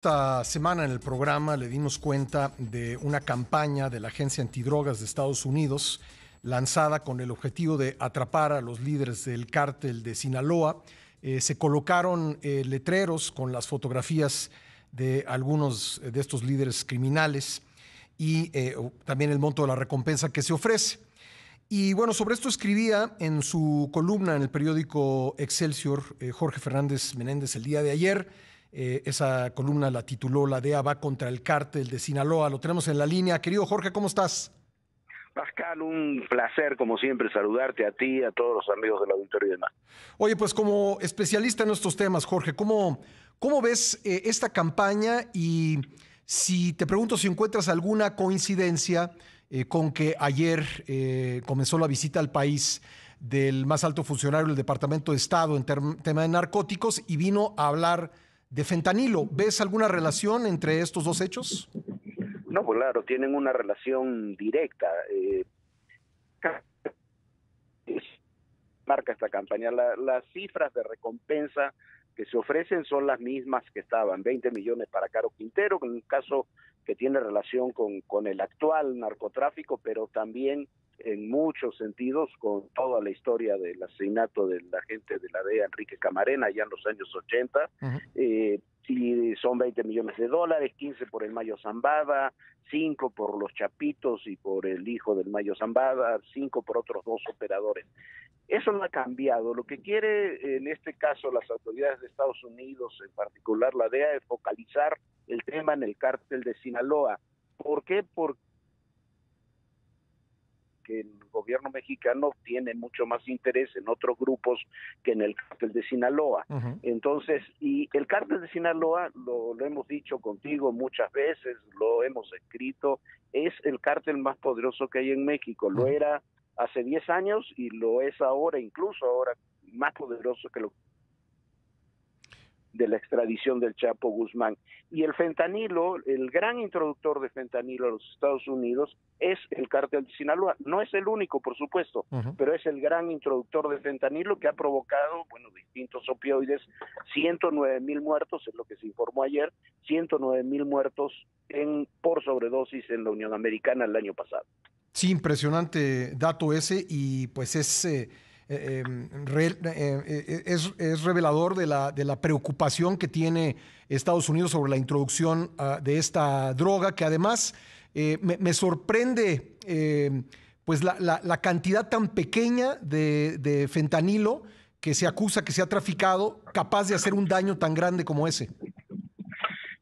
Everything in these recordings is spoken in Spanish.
Esta semana en el programa le dimos cuenta de una campaña de la Agencia Antidrogas de Estados Unidos lanzada con el objetivo de atrapar a los líderes del cártel de Sinaloa. Se colocaron letreros con las fotografías de algunos de estos líderes criminales y también el monto de la recompensa que se ofrece. Y bueno, sobre esto escribía en su columna en el periódico Excelsior Jorge Fernández Menéndez el día de ayer. Esa columna la tituló "La DEA va contra el cártel de Sinaloa". Lo tenemos en la línea. Querido Jorge, ¿cómo estás? Pascal, un placer como siempre saludarte a ti, a todos los amigos del auditorio y demás. Oye, pues como especialista en estos temas, Jorge, ¿cómo ves esta campaña? Y si te pregunto si encuentras alguna coincidencia con que ayer comenzó la visita al país del más alto funcionario del Departamento de Estado en tema de narcóticos y vino a hablar de fentanilo. ¿Ves alguna relación entre estos dos hechos? No, pues claro, tienen una relación directa. Marca esta campaña. Las cifras de recompensa que se ofrecen son las mismas que estaban, 20 millones para Caro Quintero, en un caso que tiene relación con el actual narcotráfico, pero también en muchos sentidos con toda la historia del asesinato del agente de la DEA, Enrique Camarena, allá en los años 80. Ujú. Y son 20 millones de dólares, 15 por el Mayo Zambada, 5 por los Chapitos y por el hijo del Mayo Zambada, 5 por otros dos operadores. Eso no ha cambiado. Lo que quiere en este caso las autoridades de Estados Unidos, en particular la DEA, es focalizar el tema en el cártel de Sinaloa. ¿Por qué? Porque el gobierno mexicano tiene mucho más interés en otros grupos que en el cártel de Sinaloa. Ujú. Entonces, y el cártel de Sinaloa, lo hemos dicho contigo muchas veces, lo hemos escrito, es el cártel más poderoso que hay en México. Lo Ujú. era hace 10 años y lo es ahora, incluso ahora, más poderoso que lo de la extradición del Chapo Guzmán. Y el fentanilo, el gran introductor de fentanilo a los Estados Unidos es el cártel de Sinaloa. No es el único, por supuesto, Ujú. pero es el gran introductor de fentanilo que ha provocado, bueno, distintos opioides, 109,000 muertos, es lo que se informó ayer, 109,000 muertos por sobredosis en la Unión Americana el año pasado. Sí, impresionante dato ese y pues es revelador de la preocupación que tiene Estados Unidos sobre la introducción de esta droga, que además me sorprende pues la cantidad tan pequeña de fentanilo que se acusa que se ha traficado, capaz de hacer un daño tan grande como ese.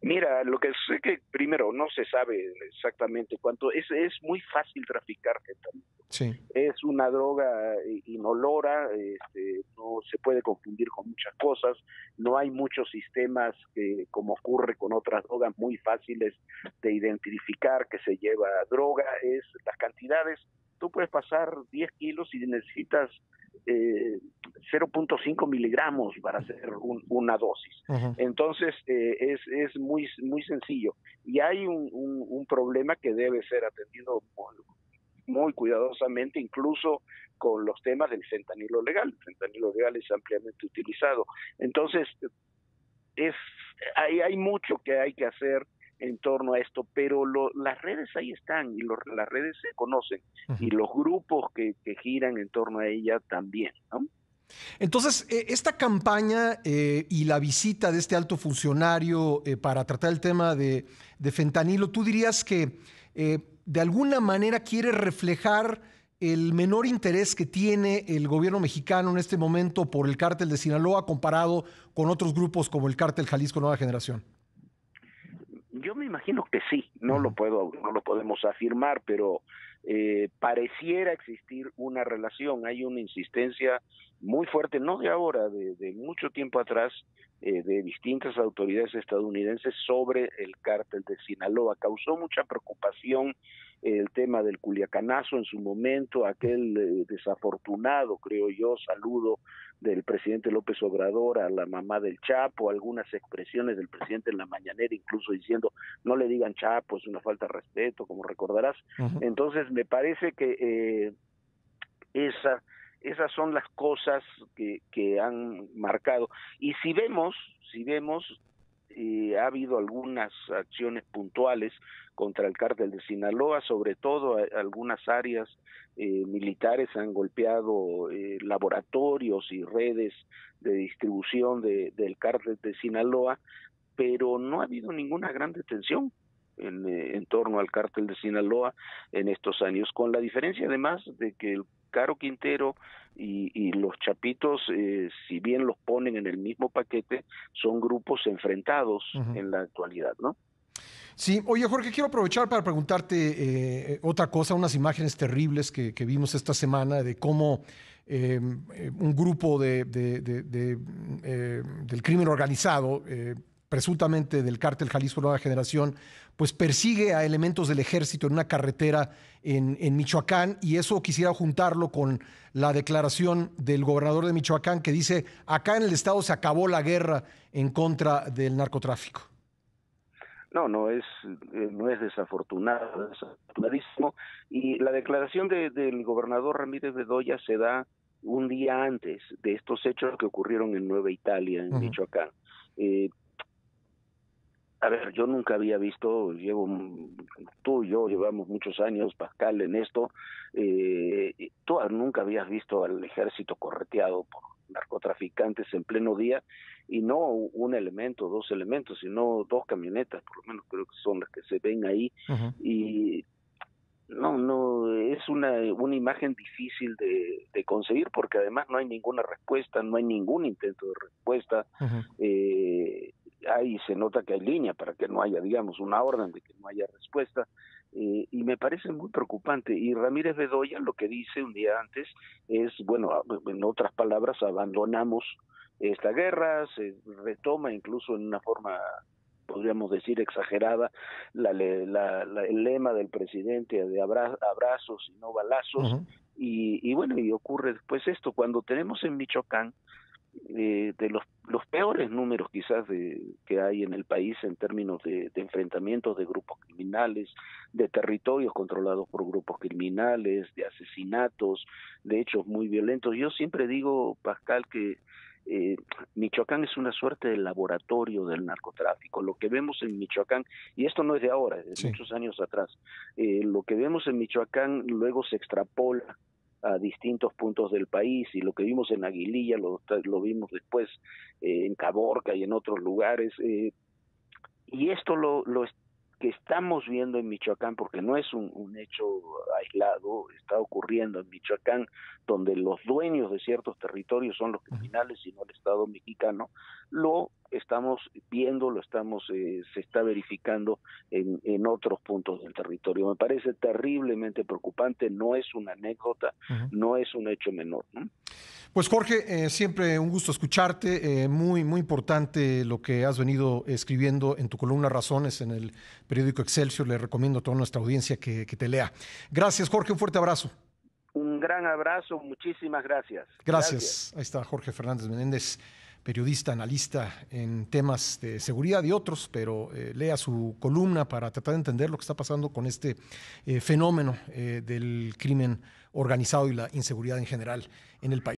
Mira, lo que sé que primero no se sabe exactamente cuánto, es muy fácil traficar fentanilo. Sí. Es una droga inolora, no se puede confundir con muchas cosas, no hay muchos sistemas que, como ocurre con otras drogas, muy fáciles de identificar que se lleva droga, es las cantidades, tú puedes pasar 10 kilos y necesitas 0,5 miligramos para hacer una dosis. Ujú. Entonces, es muy sencillo. Y hay un problema que debe ser atendido muy cuidadosamente, incluso con los temas del fentanilo legal. El fentanilo legal es ampliamente utilizado. Entonces, es hay mucho que hay que hacer en torno a esto, pero las redes ahí están y las redes se conocen y Ujú. los grupos que giran en torno a ella también, ¿no? Entonces, esta campaña y la visita de este alto funcionario para tratar el tema de fentanilo, ¿tú dirías que de alguna manera quiere reflejar el menor interés que tiene el gobierno mexicano en este momento por el cártel de Sinaloa comparado con otros grupos como el cártel Jalisco Nueva Generación? Yo me imagino que sí, Ujú. no lo podemos afirmar, pero pareciera existir una relación, hay una insistencia muy fuerte, no de ahora, de mucho tiempo atrás, de distintas autoridades estadounidenses sobre el cártel de Sinaloa. Causó mucha preocupación el tema del Culiacanazo en su momento, aquel desafortunado, creo yo, saludo del presidente López Obrador a la mamá del Chapo, algunas expresiones del presidente en la mañanera, incluso diciendo no le digan Chapo, es una falta de respeto, como recordarás. Ujú. Entonces me parece que esas son las cosas que han marcado. Y si vemos ha habido algunas acciones puntuales contra el cártel de Sinaloa, sobre todo algunas áreas militares han golpeado laboratorios y redes de distribución del cártel de Sinaloa, pero no ha habido ninguna gran detención en torno al cártel de Sinaloa en estos años, con la diferencia además de que el Caro Quintero y los Chapitos, si bien los ponen en el mismo paquete, son grupos enfrentados en la actualidad, ¿no? Sí, oye Jorge, quiero aprovechar para preguntarte otra cosa, unas imágenes terribles que vimos esta semana de cómo un grupo del crimen organizado, presuntamente del cártel Jalisco Nueva Generación, pues persigue a elementos del ejército en una carretera en Michoacán, y eso quisiera juntarlo con la declaración del gobernador de Michoacán que dice: acá en el estado se acabó la guerra en contra del narcotráfico. No es desafortunado, es desafortunadísimo. Y la declaración del gobernador Ramírez Bedoya se da un día antes de estos hechos que ocurrieron en Nueva Italia, en Michoacán. A ver, yo nunca había visto, tú y yo llevamos muchos años, Pascal, en esto, tú nunca habías visto al ejército correteado por narcotraficantes en pleno día, y no un elemento, dos elementos, sino dos camionetas, por lo menos creo que son las que se ven ahí, y no, es una imagen difícil de conseguir, porque además no hay ninguna respuesta, no hay ningún intento de respuesta. Ahí se nota que hay línea para que no haya, digamos, una orden de que no haya respuesta, y me parece muy preocupante. Y Ramírez Bedoya lo que dice un día antes es, bueno, en otras palabras, abandonamos esta guerra, se retoma incluso en una forma, podríamos decir, exagerada, el lema del presidente de abrazos y no balazos, y bueno, y ocurre después esto, cuando tenemos en Michoacán de los peores números quizás que hay en el país en términos de enfrentamientos de grupos criminales, de territorios controlados por grupos criminales, de asesinatos, de hechos muy violentos. Yo siempre digo, Pascal, que Michoacán es una suerte de laboratorio del narcotráfico. Lo que vemos en Michoacán, y esto no es de ahora, es de muchos años atrás, lo que vemos en Michoacán luego se extrapola a distintos puntos del país, y lo que vimos en Aguililla lo vimos después en Caborca y en otros lugares, y esto lo que estamos viendo en Michoacán, porque no es un hecho aislado, está ocurriendo en Michoacán, donde los dueños de ciertos territorios son los criminales y no el Estado mexicano, lo estamos viendo, se está verificando en otros puntos del territorio. Me parece terriblemente preocupante, no es una anécdota, no es un hecho menor, ¿no? Pues Jorge, siempre un gusto escucharte, muy, muy importante lo que has venido escribiendo en tu columna Razones en el periódico Excelsior. Le recomiendo a toda nuestra audiencia que te lea. Gracias, Jorge, un fuerte abrazo. Un gran abrazo, muchísimas gracias. Gracias. Ahí está Jorge Fernández Menéndez, periodista, analista en temas de seguridad y otros, pero lea su columna para tratar de entender lo que está pasando con este fenómeno del crimen organizado y la inseguridad en general en el país.